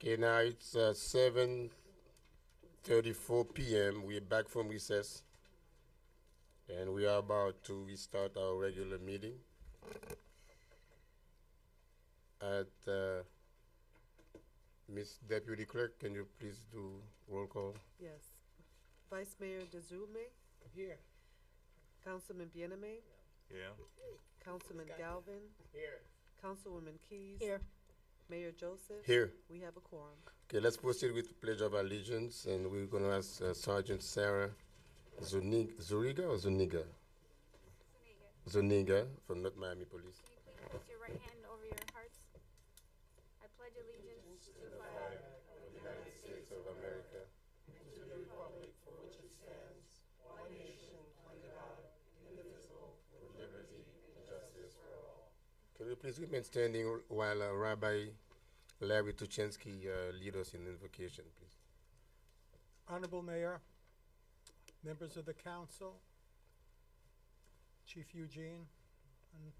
Okay, now it's 7:34 p.m. We're back from recess, and we are about to restart our regular meeting. At Miss Deputy Clerk, can you please do roll call? Yes. Vice Mayor Dezume, Here. Councilman Bieneme, Yeah. Councilman Galvin, Here. Councilwoman Keys. Here. Mayor Joseph. Here. We have a quorum. Okay, let's proceed with the Pledge of Allegiance, and we're going to ask Sergeant Sarah Zuniga or Zuniga? Zuniga from North Miami Police. Can you please place your right hand over your hearts? I pledge allegiance to the flag United States of America. Can you please remain standing while Rabbi Larry Tuchensky lead us in invocation, please? Honorable Mayor, members of the council, Chief Eugene, and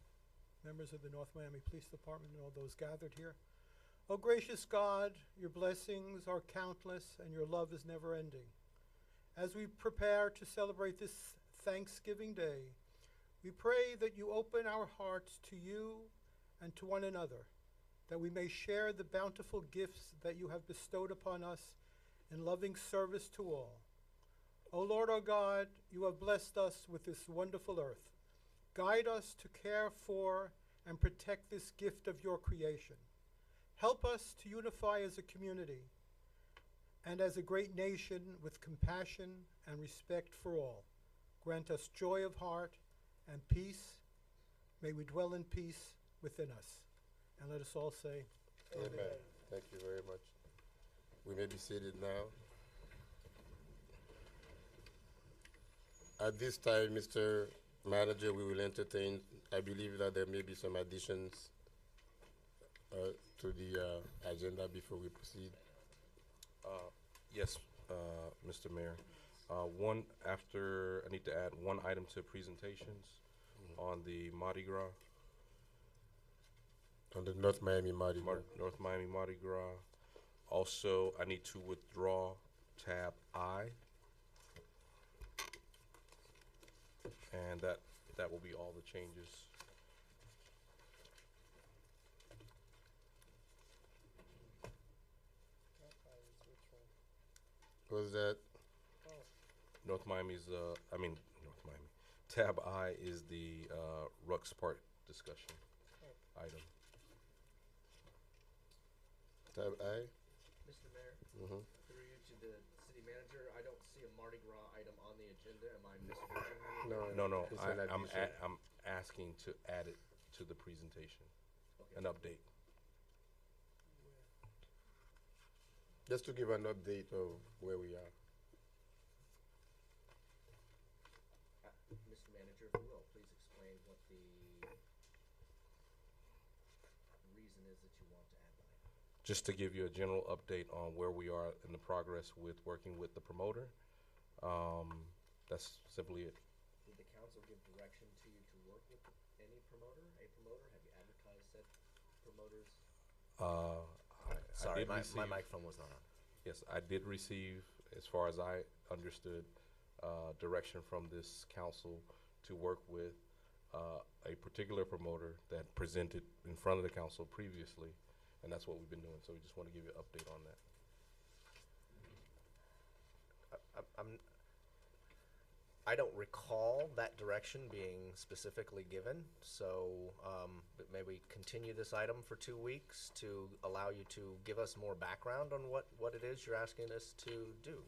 members of the North Miami Police Department and all those gathered here. Oh, gracious God, your blessings are countless and your love is never ending. As we prepare to celebrate this Thanksgiving Day, we pray that you open our hearts to you and to one another, that we may share the bountiful gifts that you have bestowed upon us in loving service to all. O Lord our God, you have blessed us with this wonderful earth. Guide us to care for and protect this gift of your creation. Help us to unify as a community and as a great nation with compassion and respect for all. Grant us joy of heart and peace. May we dwell in peace within us. And let us all say, Amen. Thank you very much. We may be seated now. At this time, Mr. Manager, we will entertain, I believe that there may be some additions to the agenda before we proceed. Yes, Mr. Mayor. I need to add one item to presentations on the Mardi Gras, On the North Miami Mardi Gras. North Miami Mardi Gras. Also, I need to withdraw tab I. And that will be all the changes. Was that, North Miami's, North Miami. Tab I is the Rux Park discussion item. tab I? Mr. Mayor, Mhm. through you to the city manager, I don't see a Mardi Gras item on the agenda. Am I mishearing you? No, It's an addition. I'm asking to add it to the presentation, Okay. an update. Just to give an update of where we are. Mr. Manager, if you will, please explain what the reason is that you want to add that item. Just to give you a general update on where we are in the progress with working with the promoter. That's simply it. Did the council give direction to you to work with any promoter, a promoter? Have you advertised said promoters? I Sorry, did my receive- microphone was not on. Yes, I did receive, as far as I understood, direction from this council to work with a particular promoter that presented in front of the council previously, and that's what we've been doing. So we just want to give you an update on that. I don't recall that direction being specifically given, so but may we continue this item for 2 weeks to allow you to give us more background on what it is you're asking us to do?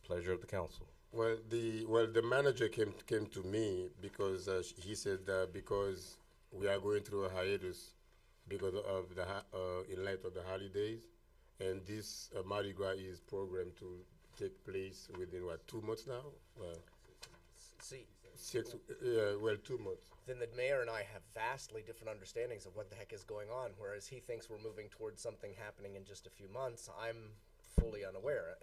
Pleasure of the council. Well, the manager came to me because he said because we are going through a hiatus because of in light of the holidays, and this Mardi Gras is programmed to take place within 2 months now. See, 2 months. then the mayor and I have vastly different understandings of what the heck is going on. Whereas he thinks we're moving towards something happening in just a few months, I'm fully unaware.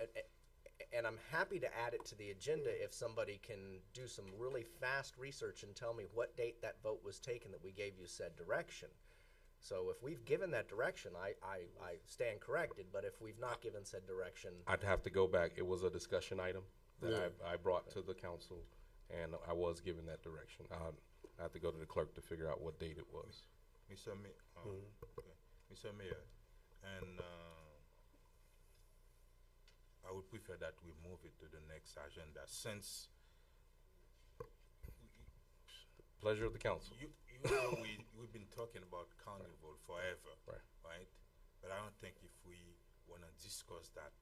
And I'm happy to add it to the agenda if somebody can do some really fast research and tell me what date that vote was taken that we gave you said direction. So if we've given that direction, I stand corrected, but if we've not given said direction, I'd have to go back. It was a discussion item that Yeah. I brought to the council, and I was given that direction. I have to go to the clerk to figure out what date it was. Mr. Okay. Mr. Mayor, and I would prefer that we move it to the next agenda since Pleasure of the council. you know we've been talking about carnival forever, Right. But I don't think if we want to discuss that,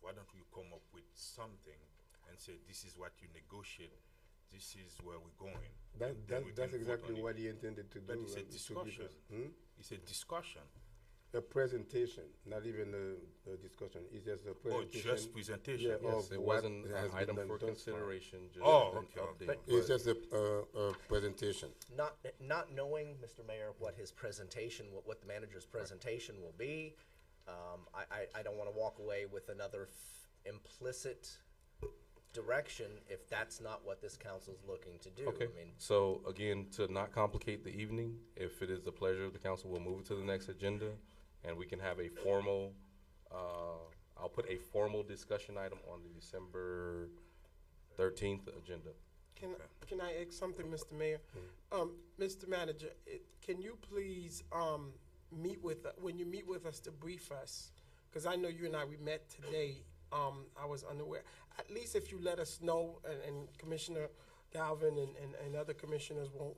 why don't we come up with something and say this is what you negotiate, this is where we're going. and then we That's can vote exactly on it. what he intended to But do. it's a to give discussion. us- It's a discussion. A presentation, not even a discussion. It's just a Oh, presentation. just presentation. Yeah, Yes, of it what wasn't has an been item done for thus far. consideration, just Oh, an okay, update. But- It's just a presentation. not knowing, Mr. Mayor, what his presentation, what the manager's presentation will be, I don't want to walk away with another implicit direction if that's not what this council's looking to do. Okay, I mean, so again, to not complicate the evening, if it is the pleasure of the council, we'll move it to the next agenda, and we can have a formal, I'll put a formal discussion item on the December 13th agenda. Can I ask something, Mr. Mayor? Mr. Manager, can you please, meet with, when you meet with us to brief us, because I know you and we met today, I was unaware. At least if you let us know, and Commissioner Galvin and other commissioners won't,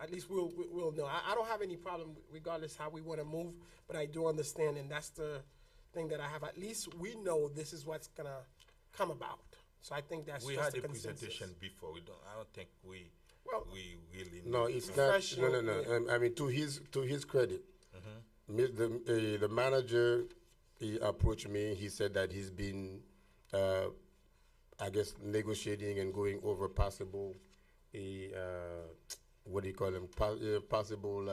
at least we'll know. I don't have any problem regardless how we want to move, but I do understand, and that's the thing that I have. At least we know this is what's gonna come about. So I think that's We just had a a consensus. presentation before. I don't think we Well, really. No, need it's to- not. No, Professional, no, no. yeah. I mean, to his credit, the manager, he approached me. He said that he's been, I guess, negotiating and going over possible, what do you call them? Possible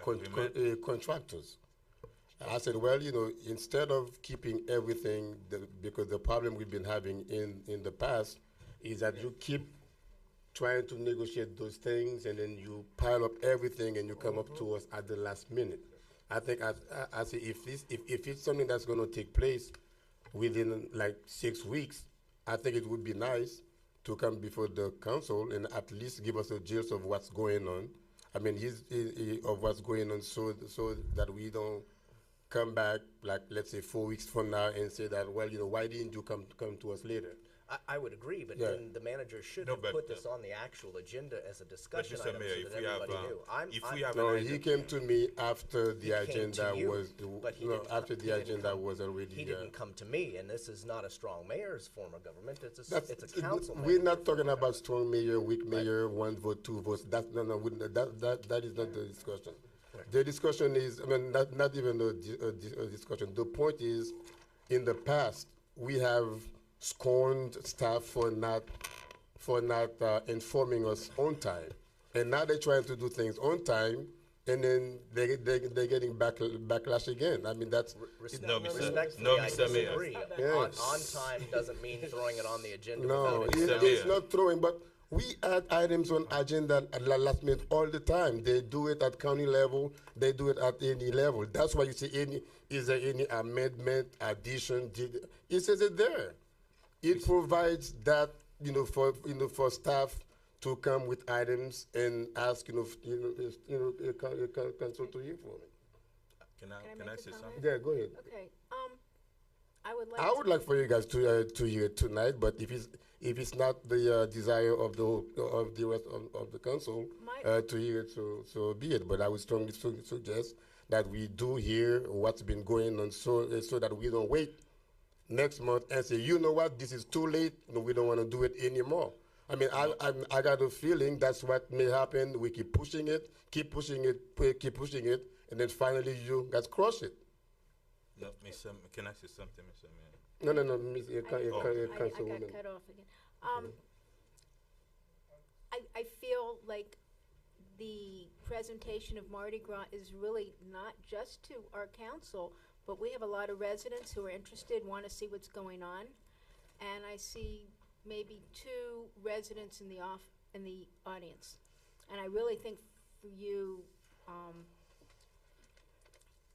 Agreement. contractors. I said, well, instead of keeping everything, because the problem we've been having in the past is that you keep trying to negotiate those things and then you pile up everything and you come up to us at the last minute. I think I say if it's something that's going to take place within like 6 weeks, I think it would be nice to come before the council and at least give us a gist of what's going on. I mean, of what's going on, so that we don't come back like let's say 4 weeks from now and say that, well, why didn't you come to us later? I would agree, but Yeah. then the manager should No, have but, put this on the actual agenda as a But discussion Mr. item Mayor, so if that we have, everybody knew. if we have No, an he item, came to me after the He came to agenda you, was but he no, didn't after come- the he didn't agenda come- was already. He didn't come to me, and this is not a strong mayor's form of government. It's a council. We're not talking about strong mayor, weak mayor, 1 vote, 2 votes. That's that is not the discussion. The discussion is, I mean, not even a discussion. The point is, in the past, we have scorned staff for not informing us on time, and now they're trying to do things on time, and then they're getting backlash again. I mean, that's No, Mr. Respectfully, No, I Mr. Mayor. disagree. Yes. On time doesn't mean throwing it on the agenda no, without Mr. it's Mayor. not throwing, but we add items on agenda at the last minute all the time. They do it at county level. They do it at any level. That's why you see is there any amendment, addition? It says it there. It provides that for staff to come with items and ask council to hear from it. Can I make a say comment? something? Yeah, go ahead. Okay, I would like I would like for you guys to hear it tonight, but if it's not the desire of the rest of the council to hear it, so be it. But I would strongly suggest that we do hear what's been going on, so that we don't wait next month and say, you know what, this is too late. We don't want to do it anymore. I mean, I got a feeling that's what may happen. We keep pushing it, and then finally you guys crush it. No, can I say something, Mr. Mayor? No, Miss I got Councilwoman. cut off again. I feel like the presentation of Mardi Gras is really not just to our council, but we have a lot of residents who are interested, want to see what's going on. And I see maybe 2 residents in the audience. And I really think for you,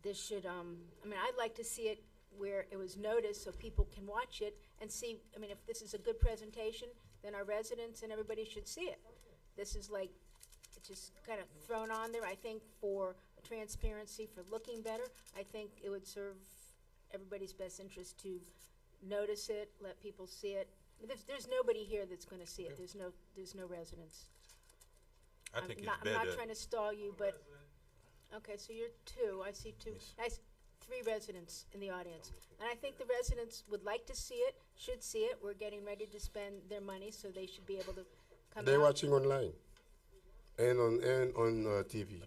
this should, I mean, I'd like to see it where it was noticed so people can watch it and see, I mean, if this is a good presentation, then our residents and everybody should see it. This is like, it's just kind of thrown on there, I think, for transparency, for looking better. I think it would serve everybody's best interest to notice it, let people see it. There's nobody here that's gonna see it. There's no residents. I think it's I'm better. not trying to stall you, but, okay, so you're two, I see two. Miss- Nice, 3 residents in the audience. And I think the residents would like to see it, should see it. We're getting ready to spend their money, so they should be able to come They're out. watching online and on TV.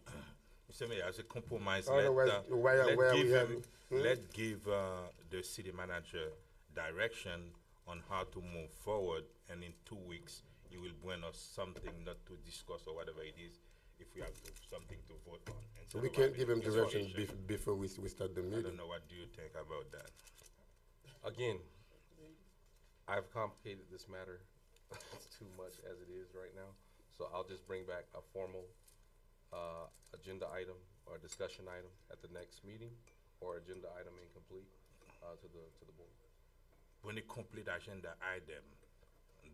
Mr. Mayor, as a compromise, Otherwise, let's give the city manager direction on how to move forward, and in 2 weeks, you will bring us something not to discuss or whatever it is, if we have something to vote on. instead We of can't having give him direction discussion. before we start the I meeting. don't know, what do you think about that? Again, I've complicated this matter too much as it is right now, so I'll just bring back a formal agenda item or discussion item at the next meeting, or agenda item incomplete to the board When a complete agenda item,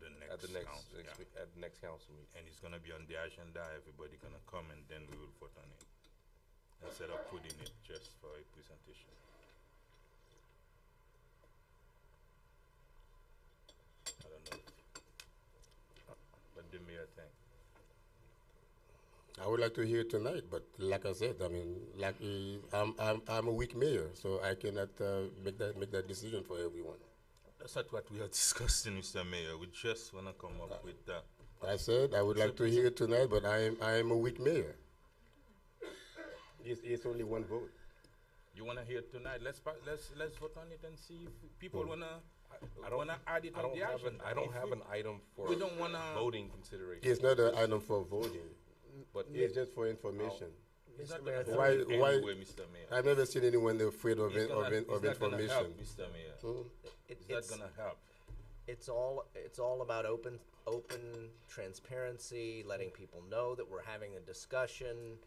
the next at the next council, yeah. at the next council meeting. And it's gonna be on the agenda, everybody gonna come, and then we will vote on it, instead of putting it just for a presentation. I don't know. What the mayor think? I would like to hear it tonight, but like I said, I mean, I'm a weak mayor, so I cannot make that decision for everyone. That's not what we are discussing, Mr. Mayor. We just wanna come up with that. I said I would like to hear it tonight, but I am a weak mayor. It's only one vote. You wanna hear it tonight? Let's vote on it and see if people wanna I don't- wanna add it I on don't the have agenda. I don't If have we- an item for We don't wanna. voting consideration, It's not an item for voting. but It's just for information. It's not Mr. gonna Mayor, help Why- you why- anyway, Mr. Mayor. I've never seen anyone afraid of It's not gonna information. help, Mr. Mayor. Hmm? It's not gonna help. It's all about open transparency, letting people know that we're having a discussion.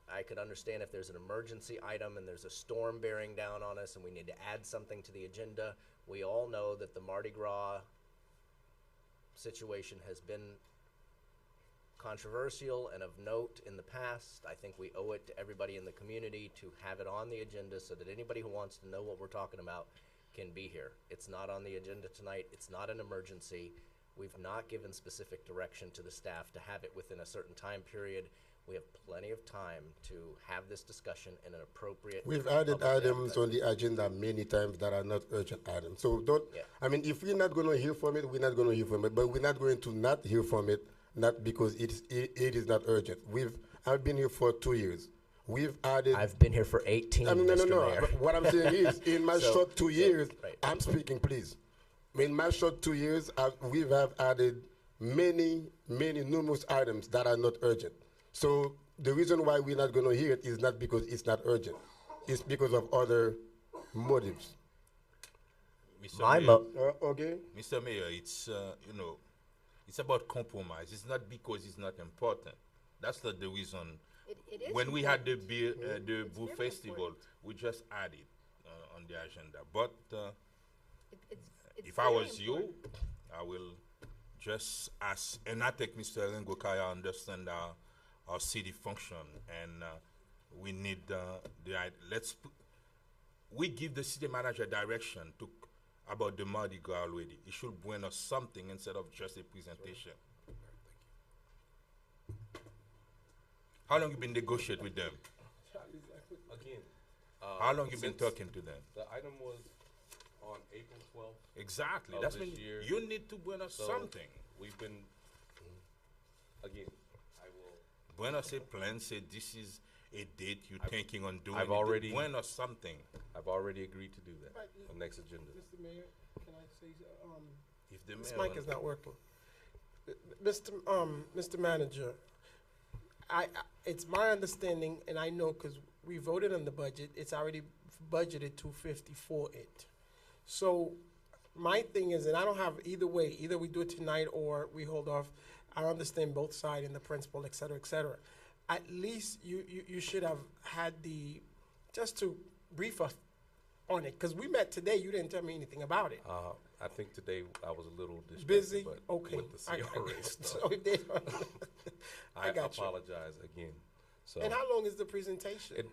I could understand if there's an emergency item and there's a storm bearing down on us and we need to add something to the agenda. We all know that the Mardi Gras situation has been controversial and of note in the past. I think we owe it to everybody in the community to have it on the agenda so that anybody who wants to know what we're talking about can be here. It's not on the agenda tonight. It's not an emergency. We've not given specific direction to the staff to have it within a certain time period. We have plenty of time to have this discussion in an appropriate. We've added public items outlet. on the agenda many times that are not urgent items. So don't, Yeah. I mean, if we're not going to hear from it, we're not going to hear from it. But we're not going to not hear from it, not because it is not urgent. I've been here for 2 years. We've added. I've been here for 18, I mean, Mr. no. Mayor. But what I'm saying is, in my So- short 2 years, right. I'm speaking, please. In my short 2 years, we have added many numerous items that are not urgent. So the reason why we're not going to hear it is not because it's not urgent. It's because of other motives. Mr. My Mayor, mo- Okay? Mr. Mayor, it's it's about compromise. It's not because it's not important. That's not the reason. It is When we had the important. the It's Brew very Festival, important. we just added on the agenda. But It's if I very was you, important. I will just ask, and I think Mr. Rengo Kaya understand our city function, and we need we give the city manager direction to about the Mardi Gras already. It should bring us something instead of just a presentation. How long you been negotiating with them? again, How long you been since talking to them? The item was on April 12th. Exactly. Of That's this when year. you need to bring us So something. we've been, again, I will, Bring us a plan. Say this is a date you're thinking on doing. I've it. already- Bring us something. I've already agreed to do that Right. on next agenda. Mr. Mayor, can I say, If the this mayor mic want- is not working. Mr. Manager, it's my understanding, and I know because we voted on the budget, it's already budgeted 250 for it. So my thing is, and I don't have either way, either we do it tonight or we hold off. I understand both sides and the principle, et cetera, et cetera. At least you should have had the just to brief us on it, because we met today, you didn't tell me anything about it. I think today I was a little distracted, Busy? but Okay. with the I CRA got- stuff, so if they- I got you. apologize again. So And how long is the presentation?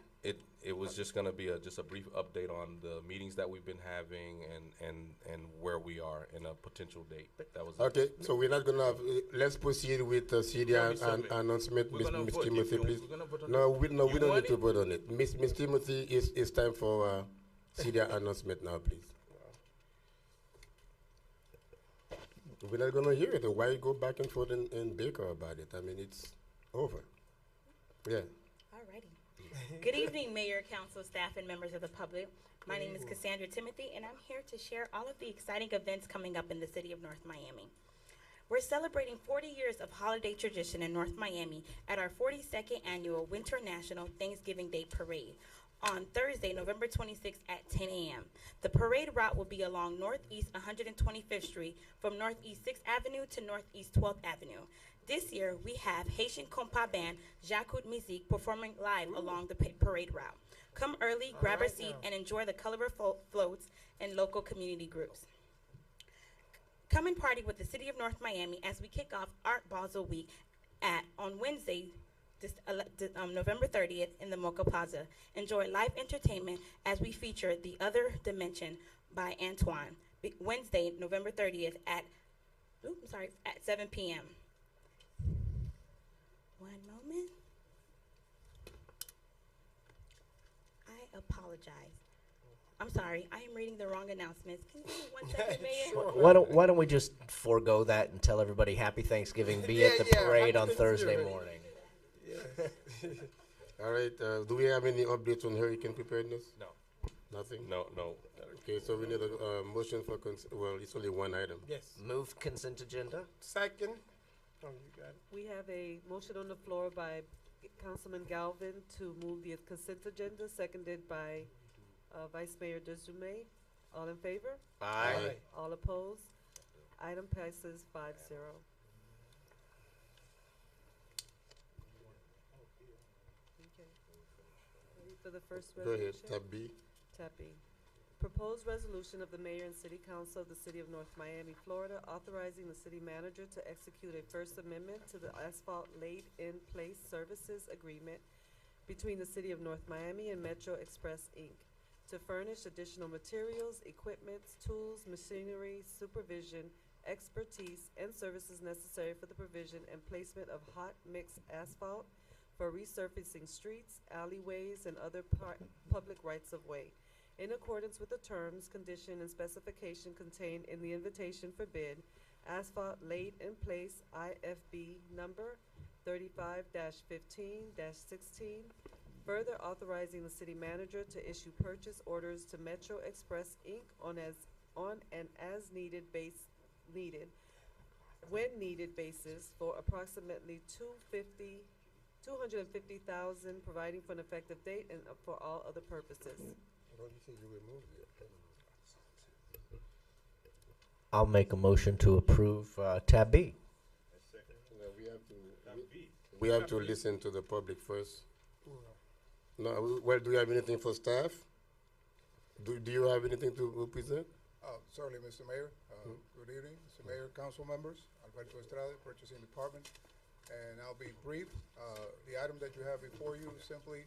it was just gonna be just a brief update on the meetings that we've been having and where we are in a potential date. That was it. Okay, so we're not gonna have, let's proceed with city Yeah, an- Mr. an- Mayor. announcement, We're Miss gonna Miss vote. If Timothy, you- please. we're gonna vote on No, it. we You don't want need to it? vote on it. Miss Timothy, it's time for city announcement now, please. We're not gonna hear it. Why go back and forth and bicker about it? I mean, it's over. Yeah. Alrighty. Good evening, Mayor, Council, staff, and members of the public. My name is Cassandra Timothy, and I'm here to share all of the exciting events coming up in the city of North Miami. We're celebrating 40 years of holiday tradition in North Miami at our 42nd annual Winter National Thanksgiving Day Parade on Thursday, November 26th at 10 a.m. The parade route will be along Northeast 125th Street from Northeast 6th Avenue to Northeast 12th Avenue. This year, we have Haitian compa band Jacques Musique performing live along the parade route. Come early, grab a seat, and enjoy the colorful floats and local community groups. Come and party with the City of North Miami as we kick off Art Basel Week on Wednesday, November 30th in the Mocha Plaza. Enjoy live entertainment as we feature The Other Dimension by Antoine. Wednesday, November 30th at 7 p.m. One moment. I apologize. I'm sorry, I am reading the wrong announcements. Can you give me 1 second, Mayor? Why don't we just forego that and tell everybody Happy Thanksgiving? Be at the Yeah, parade Happy on Thursday Thanksgiving. morning. All right. Do we have any updates on hurricane preparedness? No. Nothing. No. Okay, so we need a motion for well, it's only one item. Yes. Move consent agenda. Second. Oh, you got it. We have a motion on the floor by Councilman Galvin to move the consent agenda, seconded by Vice Mayor Desume. All in favor? Aye. All opposed? Item passes 5-0. Okay. Ready for the first Go ahead. resolution? Tab B. Tab B. Proposed resolution of the mayor and city council of the city of North Miami, Florida, authorizing the city manager to execute a First Amendment to the asphalt laid-in-place services agreement between the city of North Miami and Metro Express, Inc., to furnish additional materials, equipment, tools, machinery, supervision, expertise, and services necessary for the provision and placement of hot mix asphalt for resurfacing streets, alleyways, and other public rights-of-way, in accordance with the terms, condition, and specification contained in the invitation for bid, asphalt laid in place IFB number 35-15-16, further authorizing the city manager to issue purchase orders to Metro Express, Inc. on an as-needed when needed basis for approximately $250,000, providing for an effective date and for all other purposes. I'll make a motion to approve tab B. We have to listen to the public first. No, well, do you have anything for staff? Do you have anything to present? Certainly, Mr. Mayor. Good evening, Mr. Mayor, council members. Alberto Estrada, Purchasing Department. And I'll be brief. The item that you have before you simply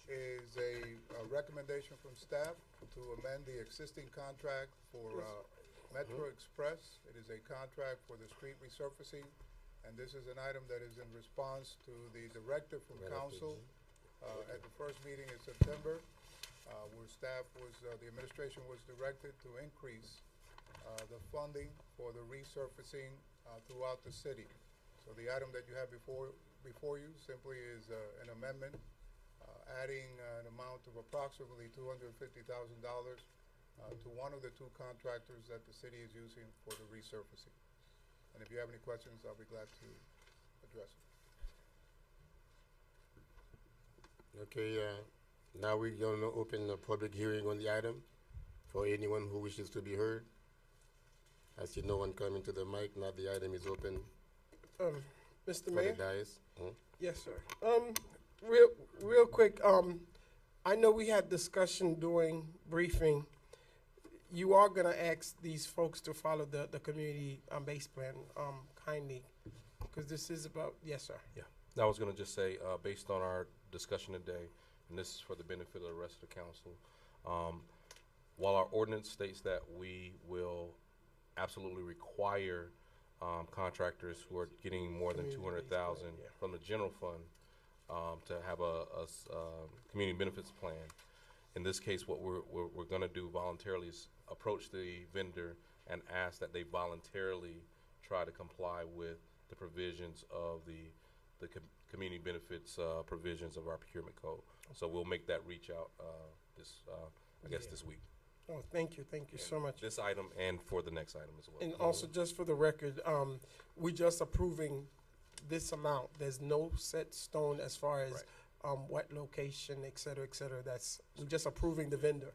is a recommendation from staff to amend the existing contract for Metro Express. It is a contract for the street resurfacing, and this is an item that is in response to the directive from council at the first meeting in September, where staff was, the administration was directed to increase the funding for the resurfacing throughout the city. So the item that you have before you simply is an amendment adding an amount of approximately $250,000 to one of the two contractors that the city is using for the resurfacing. And if you have any questions, I'll be glad to address them. Okay, now we're gonna open a public hearing on the item for anyone who wishes to be heard. I see no one coming to the mic. Now the item is open Mr. for the Mayor? dais. Yes, sir. Real quick, I know we had discussion during briefing. You are gonna ask these folks to follow the community based plan kindly, because this is about, yes, sir. I was gonna just say, based on our discussion today, and this is for the benefit of the rest of the council, while our ordinance states that we will absolutely require contractors who are getting more than Community-based 200,000 plan, yeah. from the general fund to have a community benefits plan. In this case, what we're gonna do voluntarily is approach the vendor and ask that they voluntarily try to comply with the provisions of the community benefits provisions of our procurement code. So we'll make that reach out this week. Oh, thank you so much. This item and for the next item as well. And also, just for the record, we just approving this amount. There's no set stone as far as what location, et cetera, et cetera. We're just approving the vendor.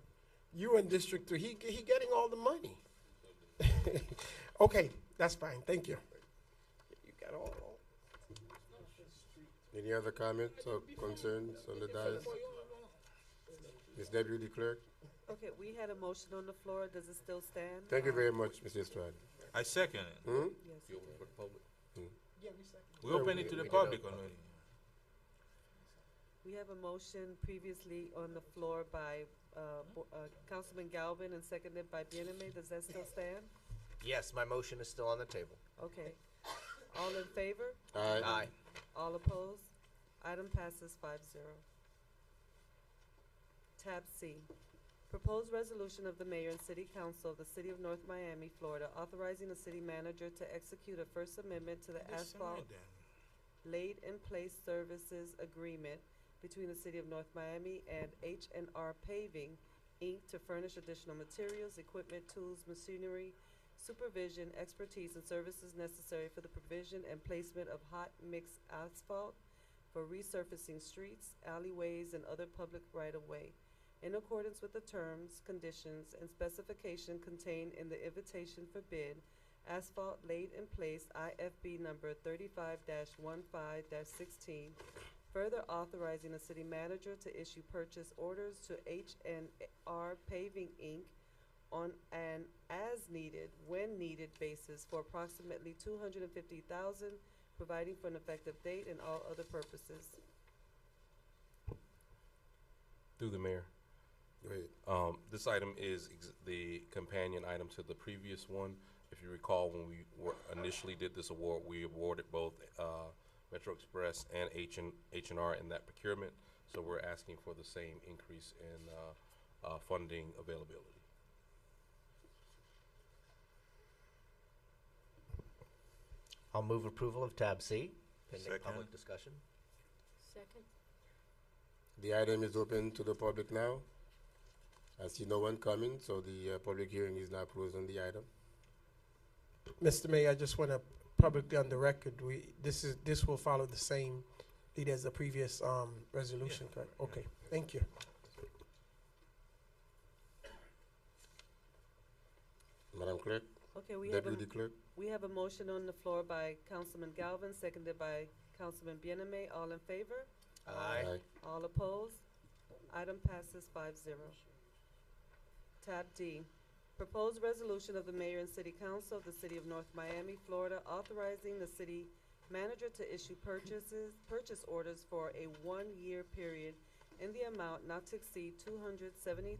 You in District 3, he getting all the money. Okay, that's fine. Thank you. You got all. Any other comments or concerns on the dais? Ms. Deputy Clerk? Okay, we had a motion on the floor. Does it still stand? Thank you very much, Mr. Estrada. I second it. Hmm? Yes, You it open did. for the public? We open it to the we did public open. already. We have a motion previously on the floor by Councilman Galvin and seconded by Bieneme. Does that still stand? Yes, my motion is still on the table. Okay. All in favor? Aye. All opposed? Item passes 5-0. Tab C, proposed resolution of the mayor and city council of the city of North Miami, Florida, authorizing the city manager to execute a First Amendment to the asphalt laid-in-place services agreement between the city of North Miami and H&R Paving, Inc. to furnish additional materials, equipment, tools, machinery, supervision, expertise, and services necessary for the provision and placement of hot mix asphalt for resurfacing streets, alleyways, and other public right-of-way, in accordance with the terms, conditions, and specification contained in the invitation for bid, asphalt laid in place, IFB number 35-15-16, further authorizing the city manager to issue purchase orders to H&R Paving, Inc. on an as-needed, when-needed basis for approximately $250,000, providing for an effective date and all other purposes. Through the mayor. Wait, This item is the companion item to the previous one. If you recall, when we initially did this award, we awarded both Metro Express and H&R in that procurement. So we're asking for the same increase in funding availability. I'll move approval of tab C, pending Second. public discussion. Second. the item is open to the public now. I see no one coming, so the public hearing is now closed on the item. Mr. Mayor, I just want to publicly on the record, this will follow the same lead as the previous resolution, correct? Okay, thank you. Madam Clerk, Okay, we have Deputy Clerk? we have a motion on the floor by Councilman Galvin, seconded by Councilman Bieneme. All in favor? Aye. All opposed? Item passes 5-0. Tab D, proposed resolution of the mayor and city council of the city of North Miami, Florida, authorizing the city manager to issue purchase orders for a one-year period in the amount not to exceed $270,000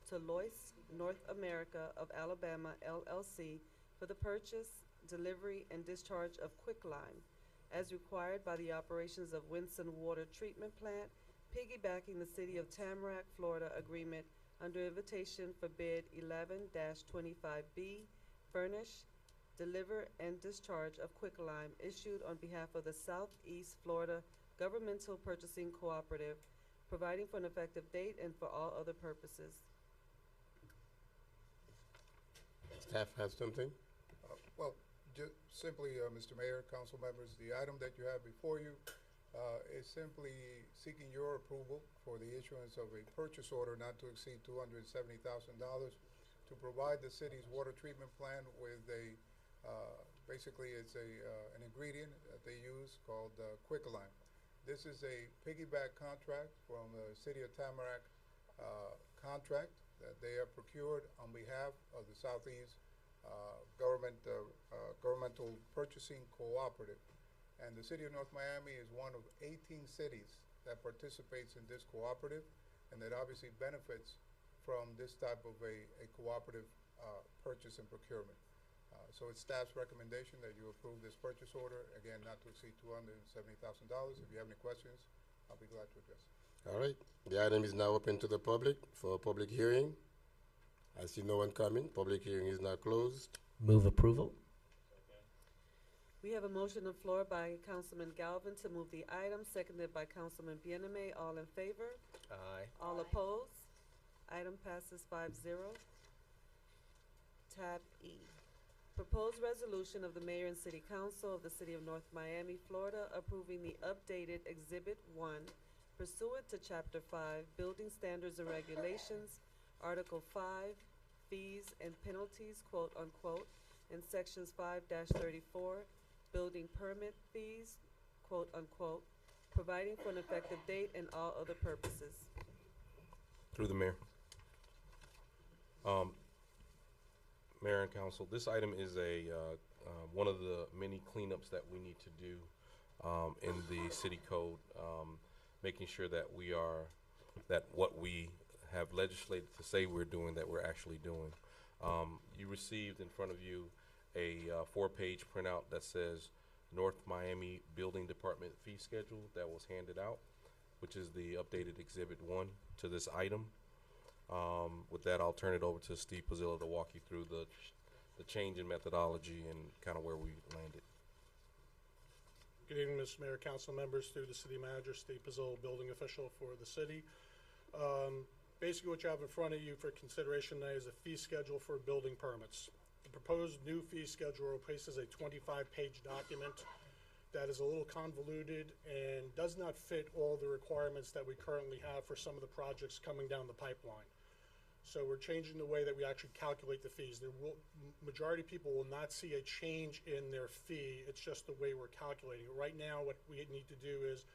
to Lois North America of Alabama LLC for the purchase, delivery, and discharge of quicklime as required by the operations of Winson Water Treatment Plant, piggybacking the City of Tamarack, Florida agreement under invitation for bid 11-25B, furnish, deliver, and discharge of quicklime issued on behalf of the Southeast Florida Governmental Purchasing Cooperative, providing for an effective date and for all other purposes. Staff has something? Well, simply, Mr. Mayor, council members, the item that you have before you is simply seeking your approval for the issuance of a purchase order not to exceed $270,000 to provide the city's water treatment plant with a, basically it's an ingredient that they use called quicklime. This is a piggyback contract from the City of Tamarack contract that they have procured on behalf of the Southeast Governmental Purchasing Cooperative. And the City of North Miami is one of 18 cities that participates in this cooperative and that obviously benefits from this type of a cooperative purchase and procurement. So it's staff's recommendation that you approve this purchase order, again, not to exceed $270,000. If you have any questions, I'll be glad to address. All right. The item is now open to the public for a public hearing. I see no one coming. Public hearing is now closed. Move approval. We have a motion on the floor by Councilman Galvin to move the item, seconded by Councilman Bieneme. All in favor? Aye. All opposed? Item passes 5-0. Tab E. Proposed resolution of the Mayor and City Council of the City of North Miami, Florida, approving the updated Exhibit 1 pursuant to Chapter 5, Building Standards and Regulations, Article 5, Fees and Penalties, quote unquote, and Sections 5-34, Building Permit Fees, quote unquote, providing for an effective date and all other purposes. Through the mayor. Mayor and council, this item is one of the many cleanups that we need to do in the city code, making sure that that what we have legislated to say we're doing, that we're actually doing. You received in front of you a 4-page printout that says North Miami Building Department fee schedule that was handed out, which is the updated Exhibit 1 to this item. With that, I'll turn it over to Steve Pizzillo to walk you through the change in methodology and kind of where we landed. Good evening, Mr. Mayor, council members, through the city manager, Steve Pizzillo, building official for the city. Basically, what you have in front of you for consideration tonight is a fee schedule for building permits. The proposed new fee schedule replaces a 25-page document that is a little convoluted and does not fit all the requirements that we currently have for some of the projects coming down the pipeline. So we're changing the way that we actually calculate the fees. Majority of people will not see a change in their fee. It's just the way we're calculating it. Right now, what we need to do is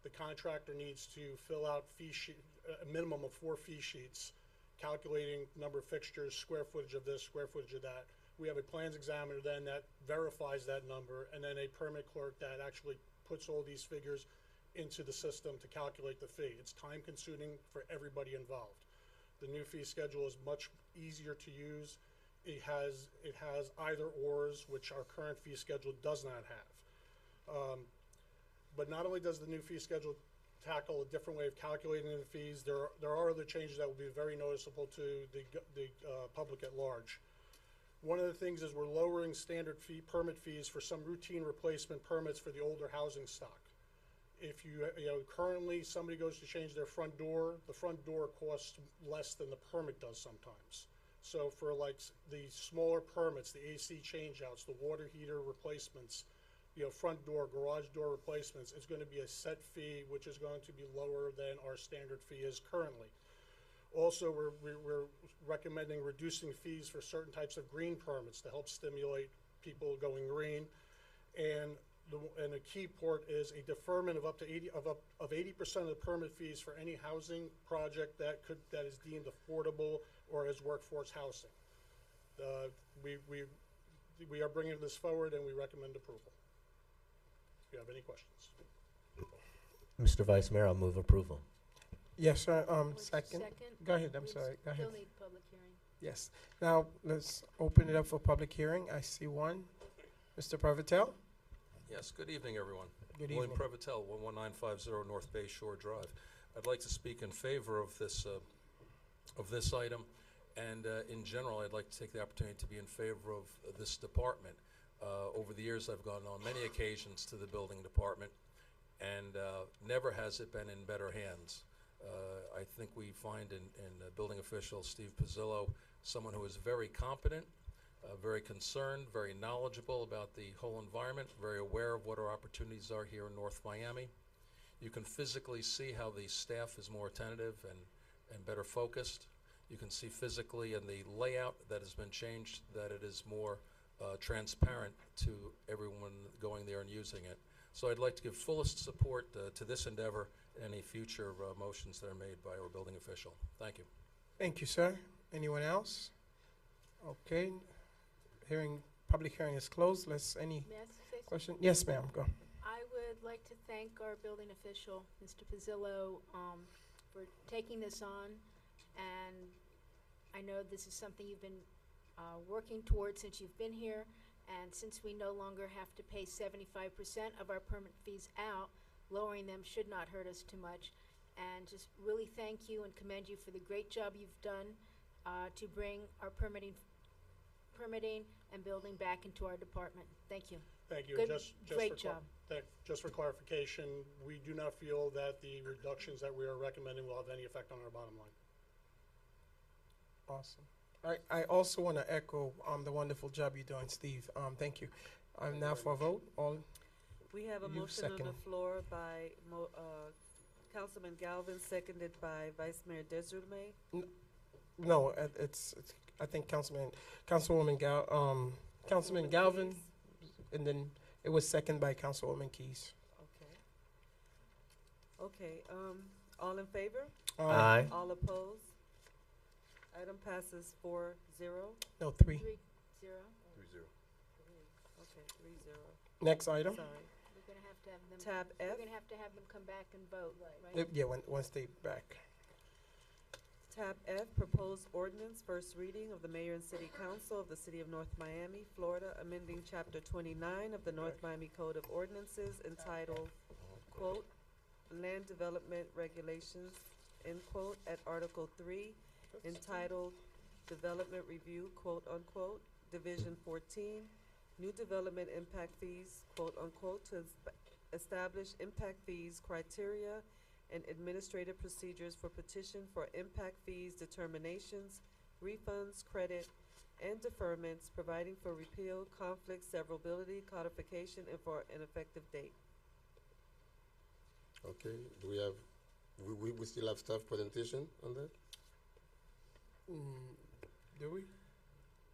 the contractor needs to fill out a minimum of 4 fee sheets, calculating number of fixtures, square footage of this, square footage of that. We have a plans examiner then that verifies that number, and then a permit clerk that actually puts all these figures into the system to calculate the fee. It's time consuming for everybody involved. The new fee schedule is much easier to use. It has either ors, which our current fee schedule does not have. But not only does the new fee schedule tackle a different way of calculating the fees, there are other changes that will be very noticeable to the public at large. One of the things is we're lowering standard permit fees for some routine replacement permits for the older housing stock. If currently somebody goes to change their front door, the front door costs less than the permit does sometimes. So for like the smaller permits, the AC changeouts, the water heater replacements, front door, garage door replacements, it's going to be a set fee, which is going to be lower than our standard fee is currently. Also, we're recommending reducing fees for certain types of green permits to help stimulate people going green. And a key part is a deferment of up to 80% of the permit fees for any housing project that is deemed affordable or as workforce housing. We are bringing this forward and we recommend approval. If you have any questions. Mr. Vice Mayor, I'll move approval. Yes, sir. Second. Go ahead. I'm We sorry. Go ahead. Still need public hearing. Yes. Now let's open it up for public hearing. I see one. Mr. Prevotel. Yes, good evening, everyone. Good William evening. Prevotel, 11950 North Bay Shore Drive. I'd like to speak in favor of this item, and in general, I'd like to take the opportunity to be in favor of this department. Over the years, I've gone on many occasions to the building department, and never has it been in better hands. I think we find in building official Steve Pizzillo someone who is very competent, very concerned, very knowledgeable about the whole environment, very aware of what our opportunities are here in North Miami. You can physically see how the staff is more attentive and better focused. You can see physically in the layout that has been changed that it is more transparent to everyone going there and using it. So I'd like to give fullest support to this endeavor and any future motions that are made by our building official. Thank you. Thank you, sir. Anyone else? Okay. Public hearing is closed. Any May I say something? question? Yes, ma'am, go. I would like to thank our building official, Mr. Pizzillo, for taking this on. And I know this is something you've been working towards since you've been here. And since we no longer have to pay 75% of our permit fees out, lowering them should not hurt us too much. And just really thank you and commend you for the great job you've done to bring our permitting and building back into our department. Thank you. Thank you. Good- Just great for job. Just for clarification, we do not feel that the reductions that we are recommending will have any effect on our bottom line. Awesome. I also want to echo the wonderful job you're doing, Steve. Thank you. Now for a vote. All We have a You motion on the second. floor by Councilman Galvin, seconded by Vice Mayor Desume. no, it's I think Councilman Galvin, and then it was second by Councilwoman Keys. Okay, all in favor? Aye. All opposed? Item passes 4-0. No, 3. 3-0. 3-0. Okay, 3-0. Next item. Sorry. We're gonna have to have them. Tab We're F. gonna have to have them come back and vote, right? Yeah, once they back. Tab F, proposed ordinance, first reading of the mayor and city council of the city of North Miami, Florida, amending chapter 29 of the North Miami Code of Ordinances entitled, quote, Land Development Regulations, end quote, at Article 3, entitled Development Review, quote unquote, Division 14, New Development Impact Fees, quote unquote, to establish impact fees criteria and administrative procedures for petition for impact fees determinations, refunds, credit, and deferments, providing for repeal, conflict, severability, codification, and for an effective date. Okay, do we have, we still have staff presentation on that? Do we?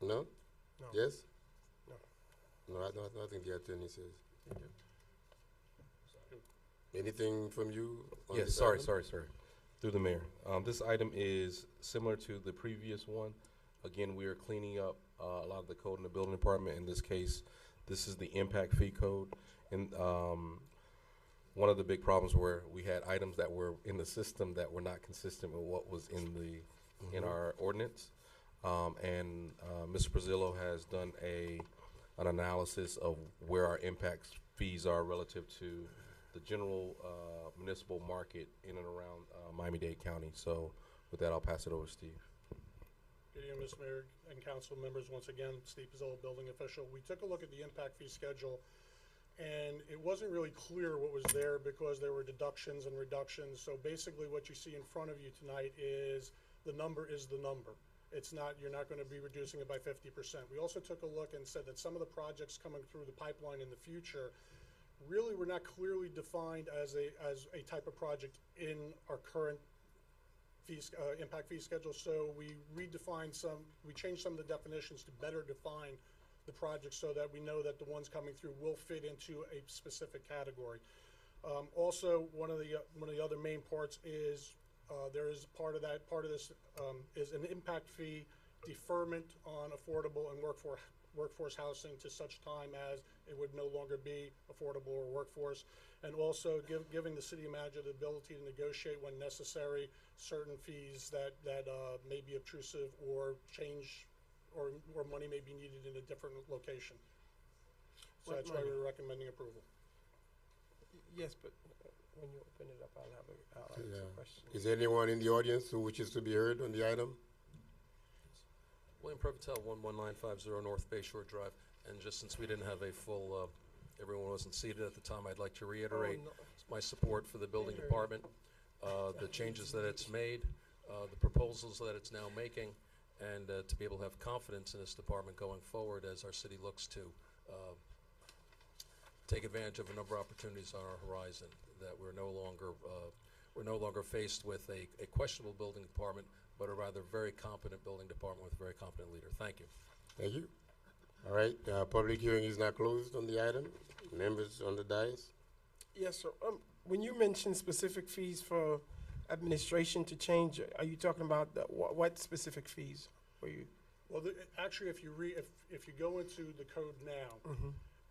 No? No. Yes? No. No, I think the attorney says. Anything from you? on Yes, this sorry. item? Through the mayor. This item is similar to the previous one. Again, we are cleaning up a lot of the code in the building department. In this case, this is the impact fee code. And one of the big problems were we had items that were in the system that were not consistent with what was in the in our ordinance. And Mr. Brazillo has done an analysis of where our impact fees are relative to the general municipal market in and around Miami-Dade County. So with that, I'll pass it over to Steve. Good evening, Mr. Mayor and council members. Once again, Steve Pizzillo, building official. We took a look at the impact fee schedule, and it wasn't really clear what was there because there were deductions and reductions. So basically what you see in front of you tonight is the number is the number. It's not, you're not going to be reducing it by 50%. We also took a look and said that some of the projects coming through the pipeline in the future really were not clearly defined as a type of project in our current fees, impact fee schedule. So we redefined we changed some of the definitions to better define the projects so that we know that the ones coming through will fit into a specific category. Also, one of the other main parts is there is part of this is an impact fee deferment on affordable and workforce housing to such time as it would no longer be affordable or workforce, and also giving the city manager the ability to negotiate when necessary certain fees that may be obtrusive or change or money may be needed in a different location. So What that's why money? we're recommending approval. Yes, but when you open it up, I'll have Yeah. a question. Is there anyone in the audience who wishes to be heard on the item? William Prevotel, 11950 North Bay Shore Drive. And just since we didn't have a full, everyone wasn't seated at the time, I'd like to reiterate my support for the building department, the changes that it's made, the proposals that it's now making, and to be able to have confidence in this department going forward as our city looks to take advantage of a number of opportunities on our horizon, that we're no longer faced with a questionable building department, but a rather very competent building department with a very competent leader. Thank you. Thank you. All right, public hearing is now closed on the item. Members on the dais. Yes, sir. When you mention specific fees for administration to change, are you talking about what specific fees were you? Well, actually, if you go into the code now,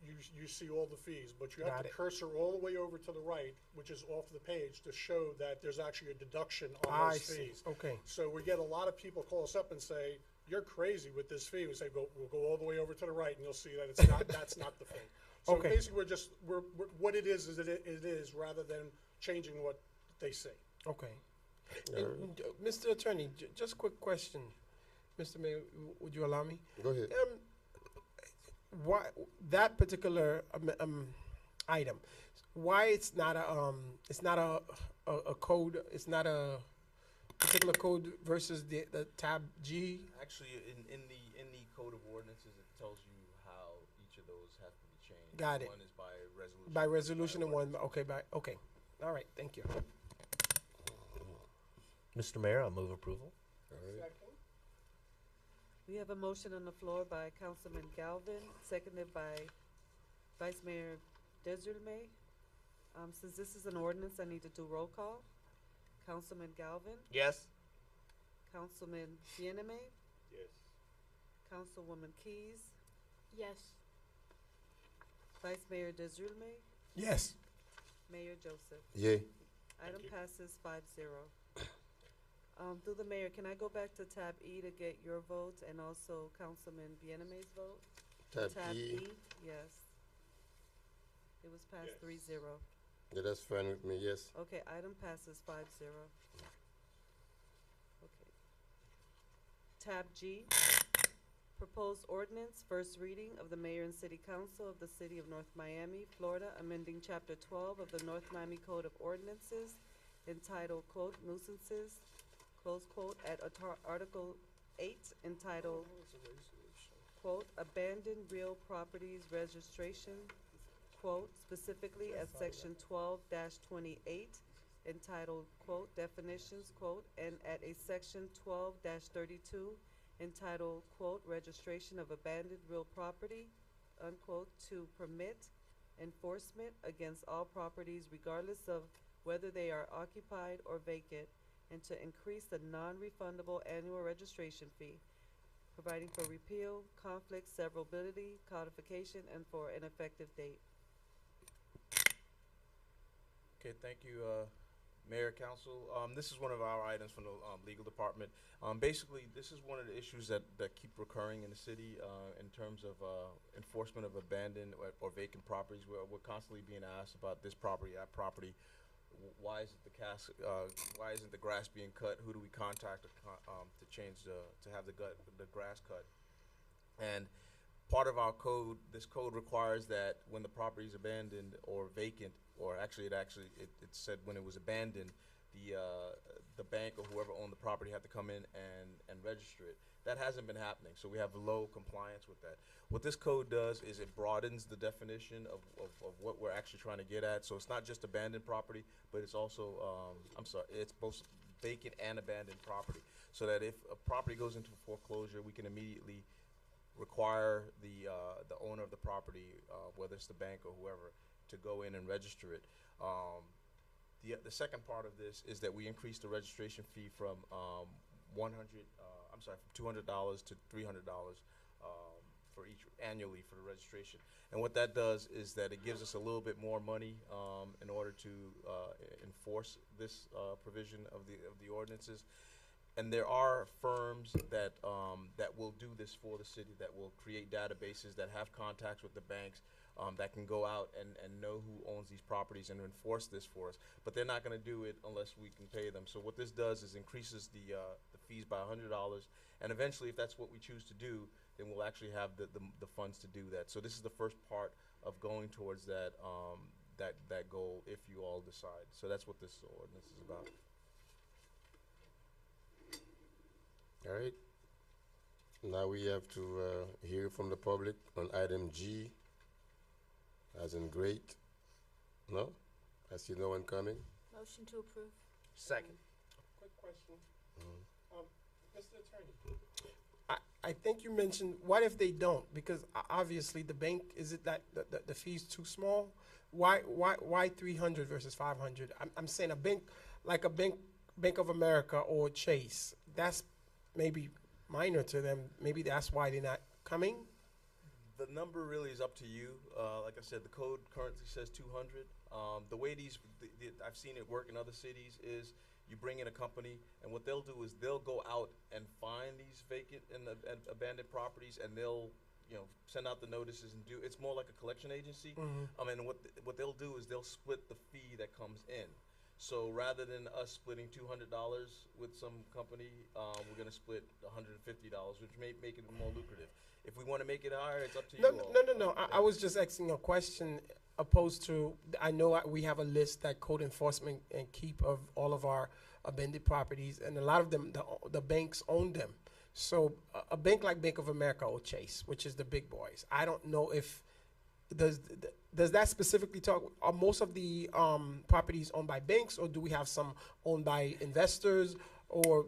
you see all the fees, but you have Got to it. cursor all the way over to the right, which is off the page, to show that there's actually a deduction on I those see. fees. Okay. So we get a lot of people call us up and say, "You're crazy with this fee." We say, "We'll go all the way over to the right, and you'll see that it's not. That's not the fee." So Okay. basically, we're what it is it is, rather than changing what they say. Okay. Mr. Attorney, just quick question. Mr. Mayor, would you allow me? Go ahead. Why that particular item? Why it's not a code? It's not a particular code versus the tab G. Actually, in the code of ordinances, it tells you how each of those have to be changed. Got it. One is by resolution. By resolution and one. ordinance. Okay. All right. Thank you. Mr. Mayor, I'll move approval. We have a motion on the floor by Councilman Galvin, seconded by Vice Mayor Desulme. Since this is an ordinance, I need to do roll call. Councilman Galvin, Yes. Councilman Bieneme, Yes. Councilwoman Keys, Yes. Vice Mayor Desulme, Yes. Mayor Joseph. Yeah. Item passes 5-0. Through the mayor, can I go back to tab E to get your vote and also Councilman Bieneme's vote? Tab E. Yes. It was passed Yes. 3-0. Yeah, that's fine with me. Yes. Okay, item passes 5-0. Okay. Tab G, proposed ordinance, first reading of the mayor and city council of the city of North Miami, Florida, amending chapter 12 of the North Miami Code of Ordinances entitled, quote, nuisances, close quote, at Article 8 entitled, quote, abandoned real properties registration, quote, specifically at section 12-28 entitled, quote, definitions, quote, and at a section 12-32 entitled, quote, registration of abandoned real property, unquote, to permit enforcement against all properties regardless of whether they are occupied or vacant, and to increase the non-refundable annual registration fee, providing for repeal, conflict, severability, codification, and for an effective date. Okay, thank you, Mayor, Council. This is one of our items from the legal department. Basically, this is one of the issues that keep recurring in the city in terms of enforcement of abandoned or vacant properties. We're constantly being asked about this property, that property. Why isn't why isn't the grass being cut? Who do we contact to change to have the grass cut? And part of our code, this code requires that when the property is abandoned or vacant, or actually it said when it was abandoned, the bank or whoever owned the property had to come in and register it. That hasn't been happening, so we have low compliance with that. What this code does is it broadens the definition of what we're actually trying to get at. So it's not just abandoned property, but it's also, it's both vacant and abandoned property. So that if a property goes into foreclosure, we can immediately require the owner of the property, whether it's the bank or whoever, to go in and register it. The second part of this is that we increase the registration fee from from $200 to $300 for each annually for the registration. And what that does is that it gives us a little bit more money in order to enforce this provision of the ordinances. And there are firms that will do this for the city, that will create databases, that have contacts with the banks, that can go out and know who owns these properties and enforce this for us. But they're not going to do it unless we can pay them. So what this does is increases the fees by $100, and eventually, if that's what we choose to do, then we'll actually have the funds to do that. So this is the first part of going towards that that goal, if you all decide. So that's what this ordinance is about. All right. Now we have to hear from the public on item G, as in great. No? I see no one coming. Motion to approve. Second. Quick question. Mr. Attorney, I think you mentioned, what if they don't? Because obviously the bank, is it that the fee's too small? Why 300 versus 500? I'm saying a bank, like a Bank of America or Chase, that's maybe minor to them. Maybe that's why they're not coming. The number really is up to you. Like I said, the code currently says 200. The way I've seen it work in other cities is you bring in a company, and what they'll do is they'll go out and find these vacant and abandoned properties, and they'll send out the notices and do. It's more like a collection agency. And what they'll do is they'll split the fee that comes in. So rather than us splitting $200 with some company, we're going to split $150, which may make it more lucrative. If we want to make it higher, it's up to you all. No. I was just asking a question opposed to, I know we have a list that code enforcement and keep of all of our abandoned properties, and a lot of them, the banks own them. So a bank like Bank of America or Chase, which is the big boys, I don't know if, does that specifically talk, are most of the properties owned by banks, or do we have some owned by investors, or?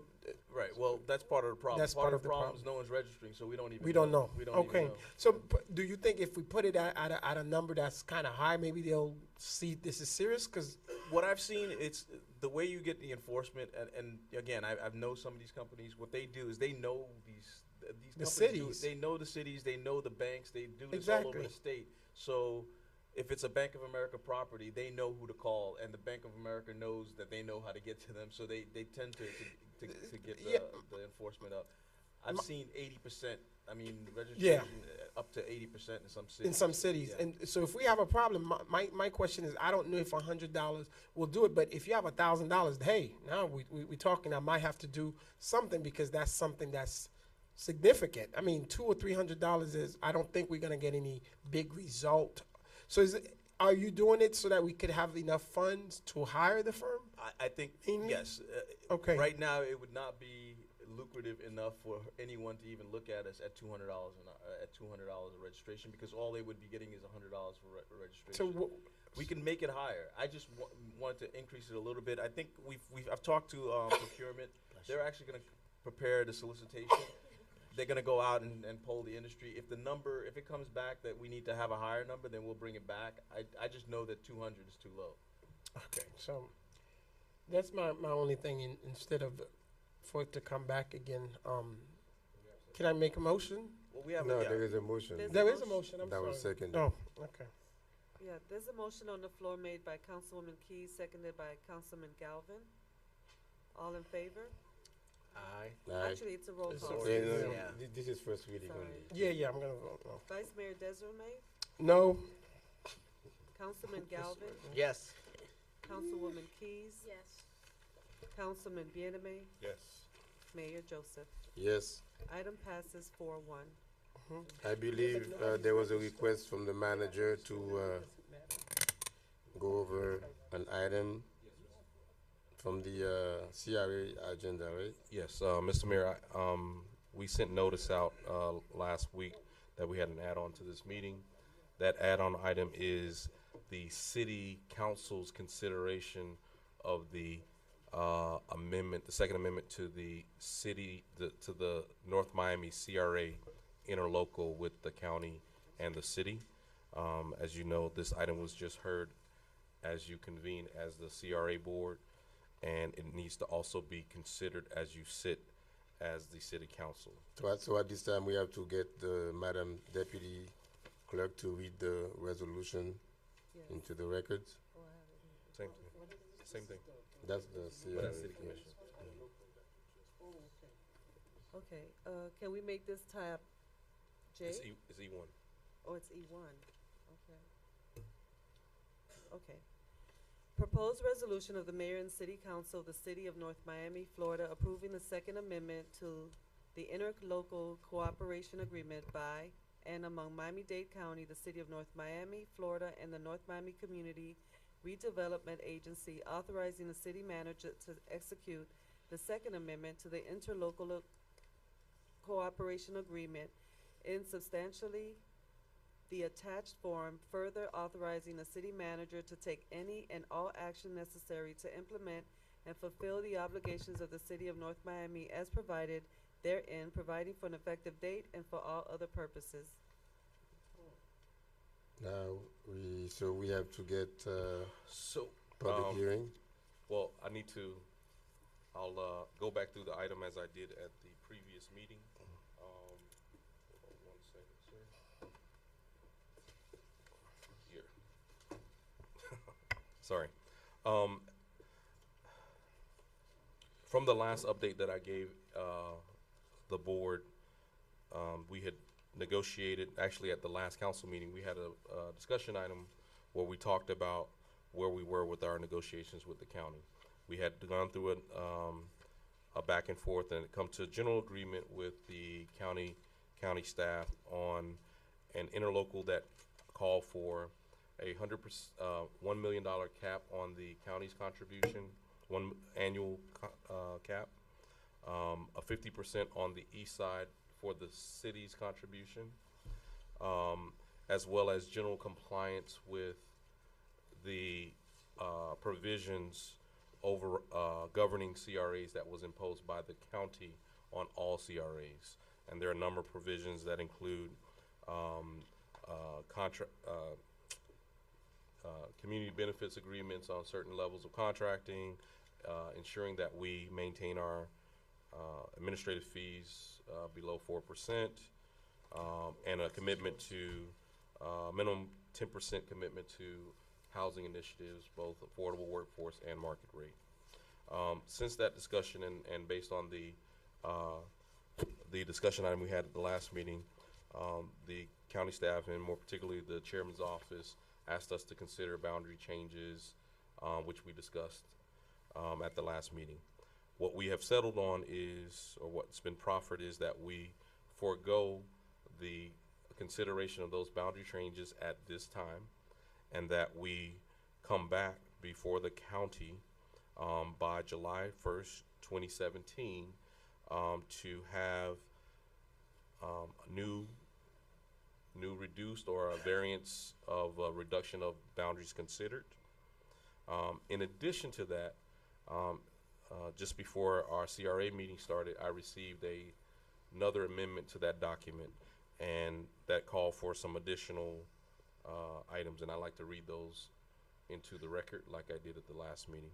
Right. Well, that's part of the problem. That's part of the problem. problem. Is no one's registering, so we don't even. We don't know. We don't Okay. even know. So do you think if we put it at a number that's kind of high, maybe they'll see this is serious? Because what I've seen, it's the way you get the enforcement, and again, I've known some of these companies. What they do is they know these companies cities. They know the cities. They know the banks. They do this Exactly. all over the state. So if it's a Bank of America property, they know who to call, and the Bank of America knows that they know how to get to them. So they tend to get the enforcement up. I've seen 80%. I mean, registration up to 80% in some cities. in some cities, Yeah. and so if we have a problem, my question is, I don't know if $100 will do it, but if you have $1,000, hey, now we talking. I might have to do something because that's something that's significant. I mean, $200 or $300 is. I don't think we're gonna get any big result. So are you doing it so that we could have enough funds to hire the firm? I think Mainly? yes. Okay. Right now, it would not be lucrative enough for anyone to even look at us at $200 a registration, because all they would be getting is $100 for registration. So we can make it higher. I just wanted to increase it a little bit. I think I've talked to procurement. They're actually going to prepare the solicitation. They're going to go out and poll the industry. If it comes back that we need to have a higher number, then we'll bring it back. I just know that 200 is too low. Okay, so that's my only thing. Instead of for it to come back again, can I make a motion? Well, we have No, yeah. there is a motion. There is a motion. I'm That sorry. was seconded. Oh, okay. Yeah, there's a motion on the floor made by Councilwoman Keys, seconded by Councilman Galvin. All in favor? Aye. Aye. Actually, it's a roll It's call. a Yeah, roll no, call. no, this is first reading Sorry. only. Yeah, I'm gonna vote no. Vice Mayor Desorme, No. Councilman Galvin, Yes. Councilwoman Keys, Yes. Councilman Bieneme, Yes. Mayor Joseph. Yes, Item passes 4-1. I believe there was a request from the manager to go over an item from the CRA agenda, right? Yes, Mr. Mayor, we sent notice out last week that we had an add-on to this meeting. That add-on item is the city council's consideration of the amendment, the second amendment to the to the North Miami CRA interlocal with the county and the city. As you know, this item was just heard as you convene as the CRA board, and it needs to also be considered as you sit as the city council. So at this time, we have to get the Madam Deputy Clerk to read the resolution Yes. into the records. Same thing. Same thing. That's the CRA. That's city yeah. commission. Okay, can we make this tab J? It's E1. Oh, it's E1, okay. Okay. Proposed resolution of the mayor and city council of the city of North Miami, Florida, approving the second amendment to the interlocal cooperation agreement by and among Miami-Dade County, the city of North Miami, Florida, and the North Miami Community Redevelopment Agency, authorizing the city manager to execute the second amendment to the interlocal cooperation agreement in substantially the attached form, further authorizing the city manager to take any and all action necessary to implement and fulfill the obligations of the city of North Miami as provided therein, providing for an effective date and for all other purposes. Now, we have to get So, public hearing. well, I'll go back through the item as I did at the previous meeting. Hold on one second, sir. Here. Sorry. From the last update that I gave the board, we had negotiated, actually at the last council meeting, we had a discussion item where we talked about where we were with our negotiations with the county. We had gone through a back and forth and come to a general agreement with the county staff on an interlocal that called for a $1 million cap on the county's contribution, one annual cap, a 50% on the east side for the city's contribution, as well as general compliance with the provisions over governing CRAs that was imposed by the county on all CRAs. And there are a number of provisions that include community benefits agreements on certain levels of contracting, ensuring that we maintain our administrative fees below 4%, and a commitment to minimum 10% commitment to housing initiatives, both affordable workforce and market rate. Since that discussion and based on the discussion item we had at the last meeting, the county staff and more particularly the chairman's office asked us to consider boundary changes, which we discussed at the last meeting. What we have settled on is, or what's been proffered is that we forego the consideration of those boundary changes at this time, and that we come back before the county by July 1st, 2017, to have new reduced or a variance of a reduction of boundaries considered. In addition to that, just before our CRA meeting started, I received another amendment to that document, and that called for some additional items, and I'd like to read those into the record like I did at the last meeting.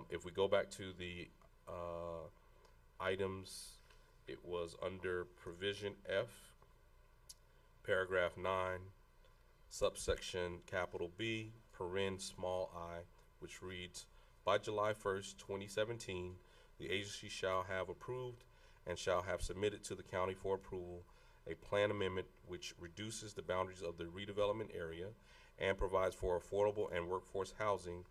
If we go back to the items, it was under provision F, paragraph 9, subsection capital B, paren small I, which reads, by July 1st, 2017, the agency shall have approved and shall have submitted to the county for approval a plan amendment which reduces the boundaries of the redevelopment area and provides for affordable and workforce housing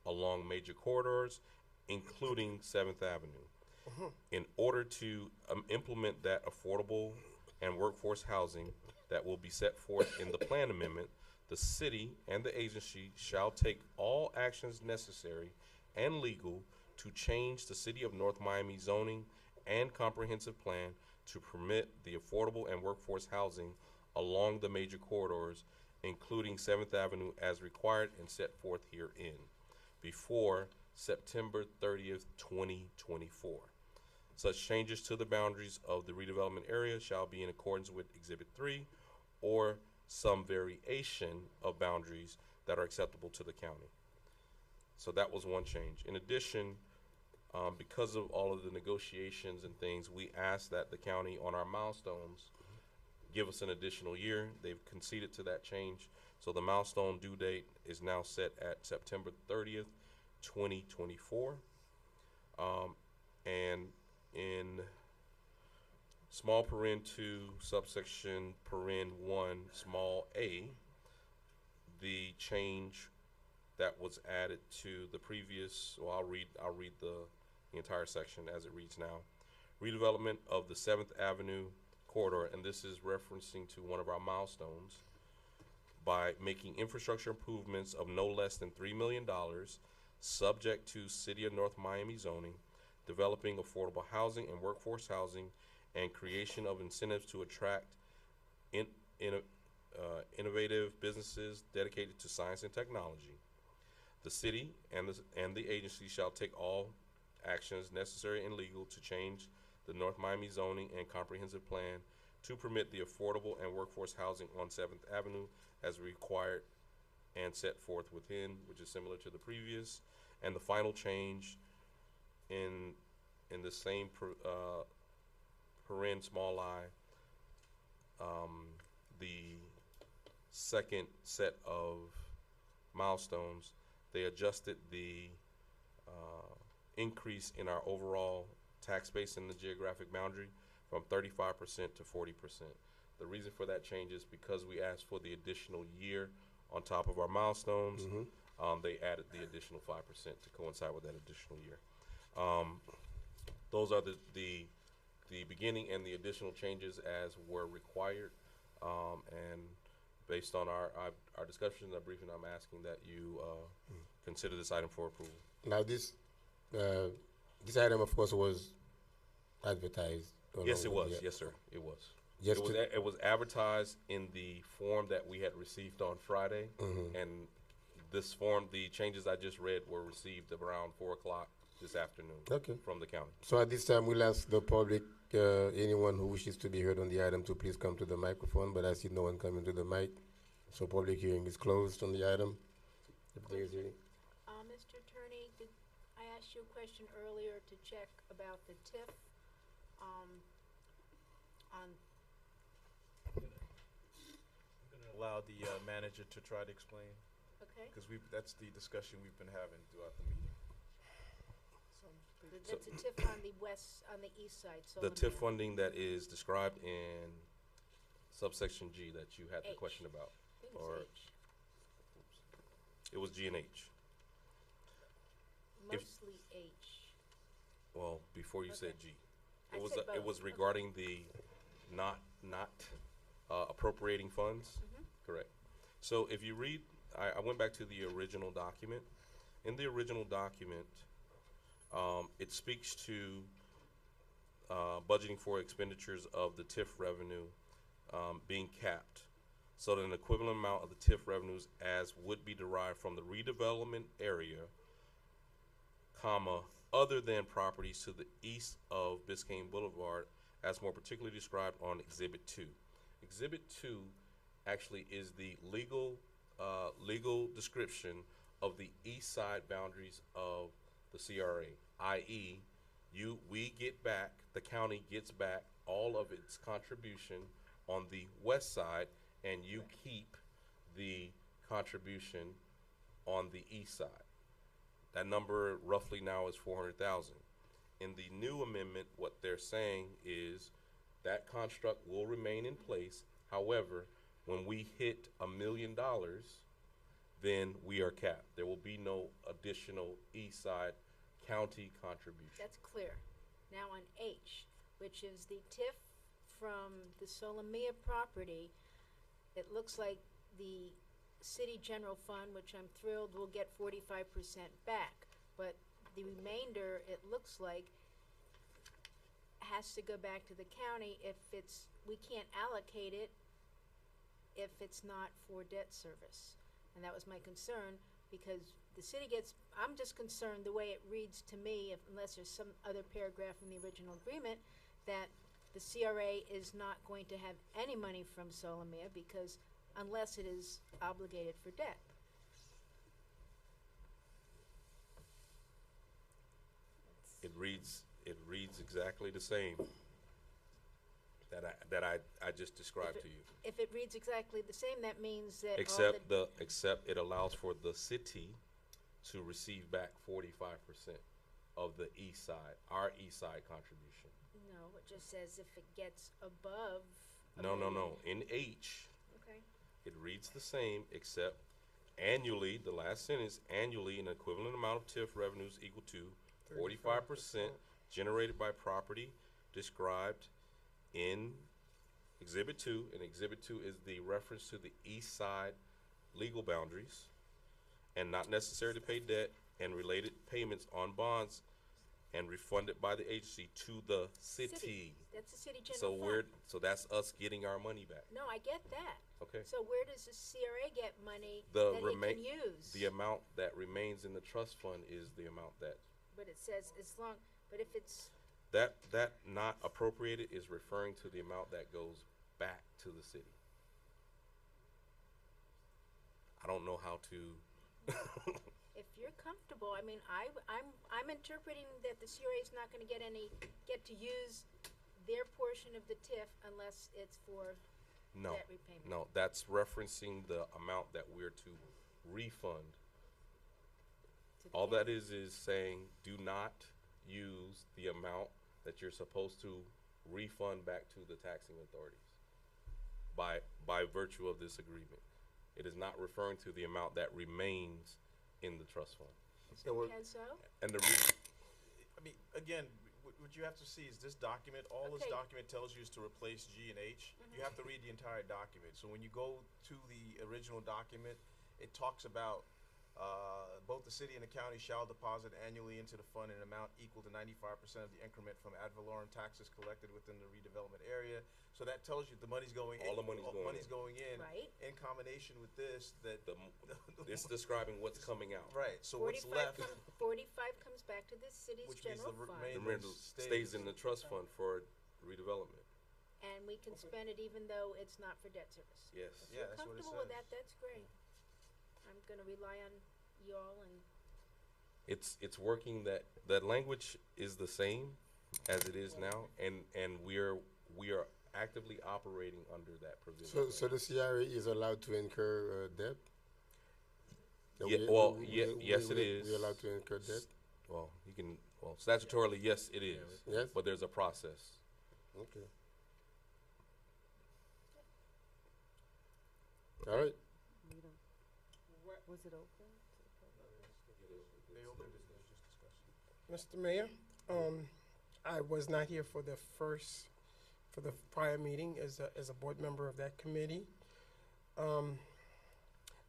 along major corridors, including 7th Avenue. In order to implement that affordable and workforce housing that will be set forth in the plan amendment, the city and the agency shall take all actions necessary and legal to change the City of North Miami zoning and comprehensive plan to permit the affordable and workforce housing along the major corridors, including 7th Avenue as required and set forth herein, before September 30th, 2024. Such changes to the boundaries of the redevelopment area shall be in accordance with Exhibit 3 or some variation of boundaries that are acceptable to the county. So that was one change. In addition, because of all of the negotiations and things, we asked that the county on our milestones give us an additional year. They've conceded to that change. So the milestone due date is now set at September 30th, 2024. And in small paren 2, subsection paren 1, small a, the change that was added to the previous, well, I'll read the entire section as it reads now. Redevelopment of the 7th Avenue corridor, and this is referencing to one of our milestones, by making infrastructure improvements of no less than $3 million, subject to City of North Miami zoning, developing affordable housing and workforce housing, and creation of incentives to attract innovative businesses dedicated to science and technology. The city and the agency shall take all actions necessary and legal to change the North Miami zoning and comprehensive plan to permit the affordable and workforce housing on 7th Avenue as required and set forth within, which is similar to the previous. And the final change in the same paren small I, the second set of milestones, they adjusted the increase in our overall tax base in the geographic boundary from 35% to 40%. The reason for that change is because we asked for the additional year on top of our milestones. They added the additional 5% to coincide with that additional year. Those are the beginning and the additional changes as were required. And based on our discussion and our briefing, I'm asking that you consider this item for approval. Now this item, of course, was advertised. Yes, it along- was. yeah. Yes, sir. It was. Just It was, to- it was advertised in the form that we had received on Friday, and this form, the changes I just read, were received around 4 o'clock this afternoon Okay. from the county. So at this time, we'll ask the public, anyone who wishes to be heard on the item, to please come to the microphone. But I see no one coming to the mic, so public hearing is closed on the item. If there is any. Mr. Attorney, did I ask you a question earlier to check about the TIF? On, I'm gonna allow the manager to try to explain, okay, because that's the discussion we've been having throughout the meeting. that's a TIF on the east side, so. The TIF funding that is described in subsection G that you had the H. question about, I think or it's H, it was G and H. If- mostly H. Well, before you said Okay. G. I It was, said it both. was Okay. regarding the not appropriating funds. Mhm. Correct. So if you read, I went back to the original document. In the original document, it speaks to budgeting for expenditures of the TIF revenue being capped, so that an equivalent amount of the TIF revenues as would be derived from the redevelopment area, comma, other than properties to the east of Biscayne Boulevard, as more particularly described on Exhibit 2. Exhibit 2 actually is the legal description of the east side boundaries of the CRA, i.e., we get back, the county gets back all of its contribution on the west side, and you keep the contribution on the east side. That number roughly now is 400,000. In the new amendment, what they're saying is that construct will remain in place. However, when we hit $1 million, then we are capped. There will be no additional east side county contribution. That's clear. Now on H, which is the TIF from the Solomia property, it looks like the city general fund, which I'm thrilled will get 45% back, but the remainder, it looks like, has to go back to the county if we can't allocate it if it's not for debt service. And that was my concern, because the city I'm just concerned the way it reads to me, unless there's some other paragraph in the original agreement, that the CRA is not going to have any money from Solomia, because unless it is obligated for debt. It reads exactly the same that I just described to you. If it reads exactly the same, that means that Except it allows for the city to receive back 45% of the east side, our east side contribution. No, it just says if it gets above. No. In H, Okay. it reads the same, except annually, the last sentence, annually, an equivalent amount of TIF revenues equal to 45% generated by property described in Exhibit 2, and Exhibit 2 is the reference to the east side legal boundaries, and not necessary to pay debt and related payments on bonds and refunded by the agency to the city. That's the city general fund. So that's us getting our money back. No, I get that. Okay. So where does the CRA get money The that it can use? The amount that remains in the trust fund is the amount that But it says but if it's That not appropriated is referring to the amount that goes back to the city. I don't know how to. If you're comfortable, I mean, I'm interpreting that the CRA is not gonna get to use their portion of the TIF unless it's for No, debt repayment. no, that's referencing the amount that we're to refund. to the All county. that is saying, do not use the amount that you're supposed to refund back to the taxing authorities by virtue of this agreement. It is not referring to the amount that remains in the trust fund. And so, And I mean, again, what you have to see is this document, all this Okay. document tells you is to replace G and H. You have to read the entire document. So when you go to the original document, it talks about, both the city and the county shall deposit annually into the fund an amount equal to 95% of the increment from ad valorem taxes collected within the redevelopment area. So that tells you the money's going in. All the money's going in. in. Right. In combination with this, that. it's describing what's coming out. Right, so what's 45 left, 45 comes back to the city's which means general the fund, remainder The remainder stays in the trust fund for redevelopment. and we can spend it even though it's not for debt service. Yes. If Yeah, you're that's what it comfortable with says. that, that's great. I'm gonna rely on y'all and, It's working that language is the same as it is now, and we are actively operating under that provision. So the CRA is allowed to incur debt? Yeah, well, yes, it is. We're allowed to incur debt? Well, statutorily, yes, it is. Yes? But there's a process. Okay. All right. We don't- Was it open? they opened it, there's just discussion. Mr. Mayor, I was not here for the prior meeting as a board member of that committee. I'm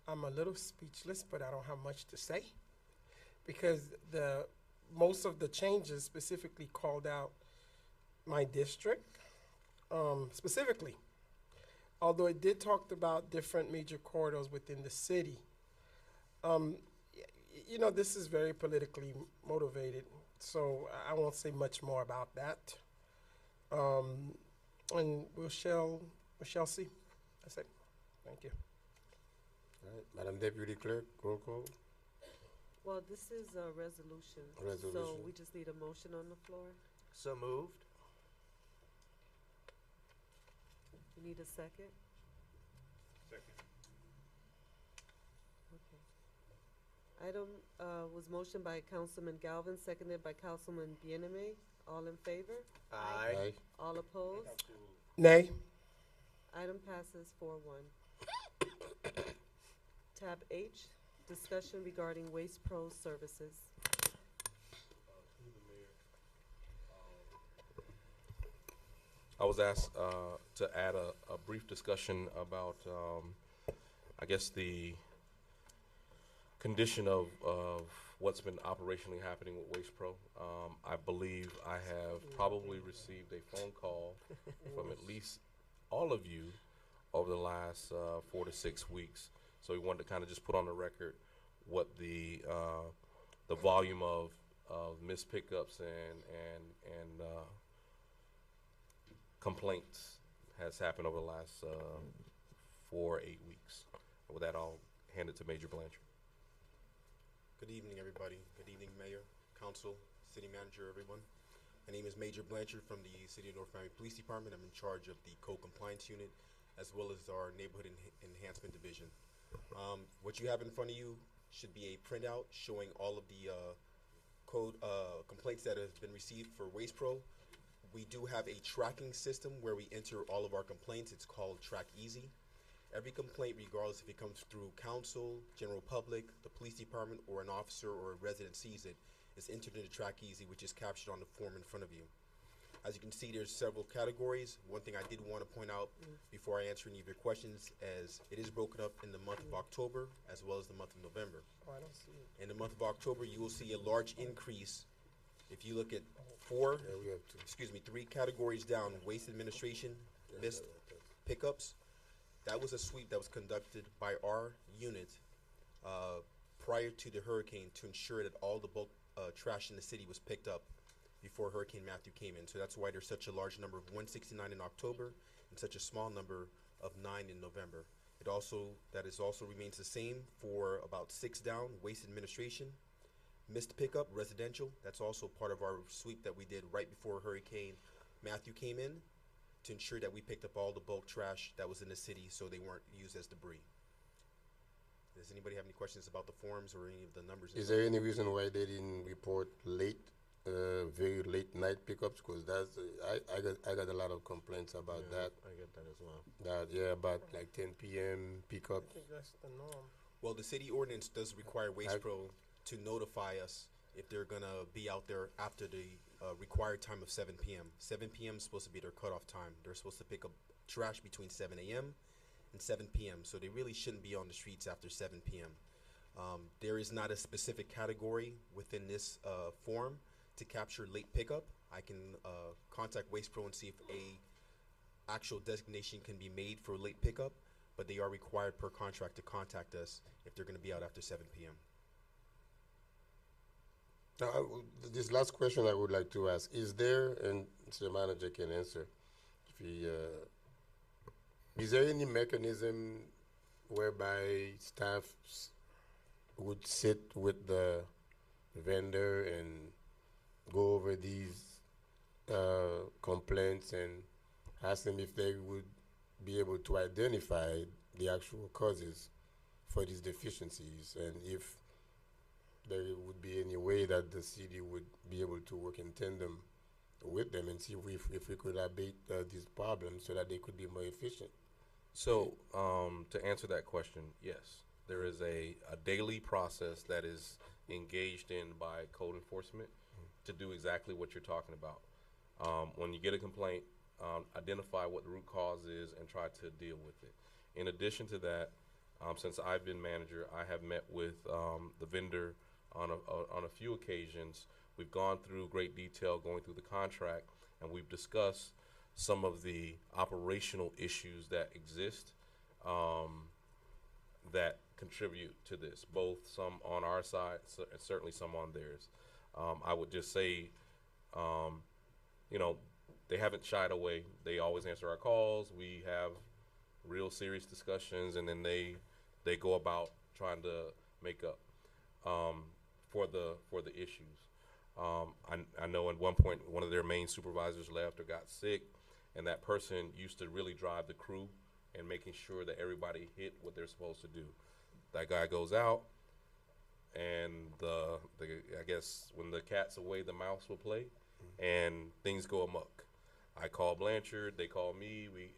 a little speechless, but I don't have much to say because most of the changes specifically called out my district, specifically. Although it did talk about different major corridors within the city. This is very politically motivated, so I won't say much more about that. And we shall see. That's it. Thank you. All right. Madam Deputy Clerk, roll call. Well, this is a resolution. So Resolution. we just need a motion on the floor. So moved. You need a second? Second. Okay. Item, was motioned by Councilman Galvin, seconded by Councilman Bieneme. All in favor? Aye. All opposed? Nay. Item passes 4-1. Tab H, discussion regarding Waste Pro services. I was asked to add a brief discussion about, I guess, the condition of what's been operationally happening with Waste Pro. I believe I have probably received a phone call from at least all of you over the last 4 to 6 weeks. So we wanted to kind of just put on the record what the volume of missed pickups and complaints has happened over the last 4 or 8 weeks. With that, I'll hand it to Major Blanchard. Good evening, everybody. Good evening, Mayor, Council, City Manager, everyone. My name is Major Blanchard from the City of North Miami Police Department. I'm in charge of the Code Compliance Unit as well as our Neighborhood Enhancement Division. What you have in front of you should be a printout showing all of the code complaints that have been received for Waste Pro. We do have a tracking system where we enter all of our complaints. It's called Track Easy. Every complaint, regardless if it comes through council, general public, the police department, or an officer or a resident sees it, is entered into Track Easy, which is captured on the form in front of you. As you can see, there's several categories. One thing I did want to point out before I answer any of your questions is it is broken up in the month of October as well as the month of November. Oh, I don't see it. In the month of October, you will see a large increase. If you look at Yeah, we have to. 3 categories down, waste administration, missed pickups. That was a sweep that was conducted by our unit prior to the hurricane to ensure that all the bulk trash in the city was picked up. before Hurricane Matthew came in. So that's why there's such a large number of 169 in October and such a small number of 9 in November. That also remains the same for about 6 down, waste administration, missed pickup, residential. That's also part of our sweep that we did right before Hurricane Matthew came in to ensure that we picked up all the bulk trash that was in the city so they weren't used as debris. Does anybody have any questions about the forms or any of the numbers? Is there any reason why they didn't report late, very late night pickups? Because that's I got a lot of complaints about that. I get that as well. That about like 10 p.m. pickup. I think that's the norm. Well, the city ordinance does require Waste Pro to notify us if they're gonna be out there after the required time of 7 p.m. 7 p.m. is supposed to be their cutoff time. They're supposed to pick up trash between 7 a.m. and 7 p.m. So they really shouldn't be on the streets after 7 p.m. There is not a specific category within this form to capture late pickup. I can contact Waste Pro and see if a actual designation can be made for late pickup, but they are required per contract to contact us if they're going to be out after 7 p.m. Now, this last question I would like to ask, is there, and the manager can answer, if he, is there any mechanism whereby staff would sit with the vendor and go over these complaints and ask them if they would be able to identify the actual causes for these deficiencies, and if there would be any way that the city would be able to work in tandem with them and see if we could abate these problems so that they could be more efficient. So, to answer that question, yes, there is a daily process that is engaged in by code enforcement to do exactly what you're talking about. When you get a complaint, identify what the root cause is and try to deal with it. In addition to that, since I've been manager, I have met with the vendor on a few occasions. We've gone through great detail going through the contract, and we've discussed some of the operational issues that exist that contribute to this, both some on our side and certainly some on theirs. I would just say, you know, they haven't shied away. They always answer our calls. We have real serious discussions, and then they go about trying to make up for the issues. I know at one point one of their main supervisors left or got sick, and that person used to really drive the crew and making sure that everybody hit what they're supposed to do. That guy goes out, and I guess when the cat's away, the mouse will play, and things go amok. I call Blanchard, they call me, we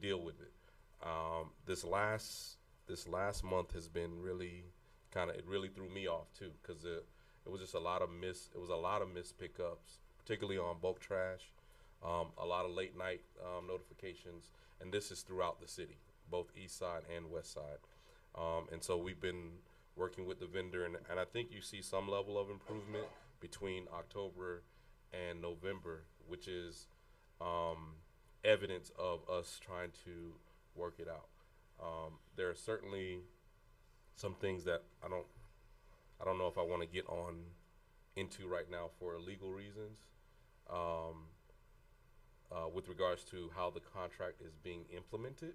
deal with it. This last month has been really it really threw me off too, because it was just a lot of missed pickups, particularly on bulk trash, a lot of late night notifications, and this is throughout the city, both east side and west side. And so we've been working with the vendor, and I think you see some level of improvement between October and November, which is evidence of us trying to work it out. There are certainly some things that I don't know if I want to get into right now for legal reasons, with regards to how the contract is being implemented,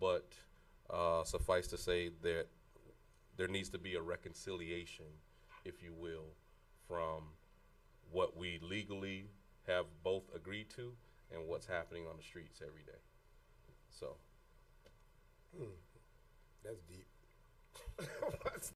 but suffice to say that there needs to be a reconciliation, if you will, from what we legally have both agreed to and what's happening on the streets every day. So. That's deep.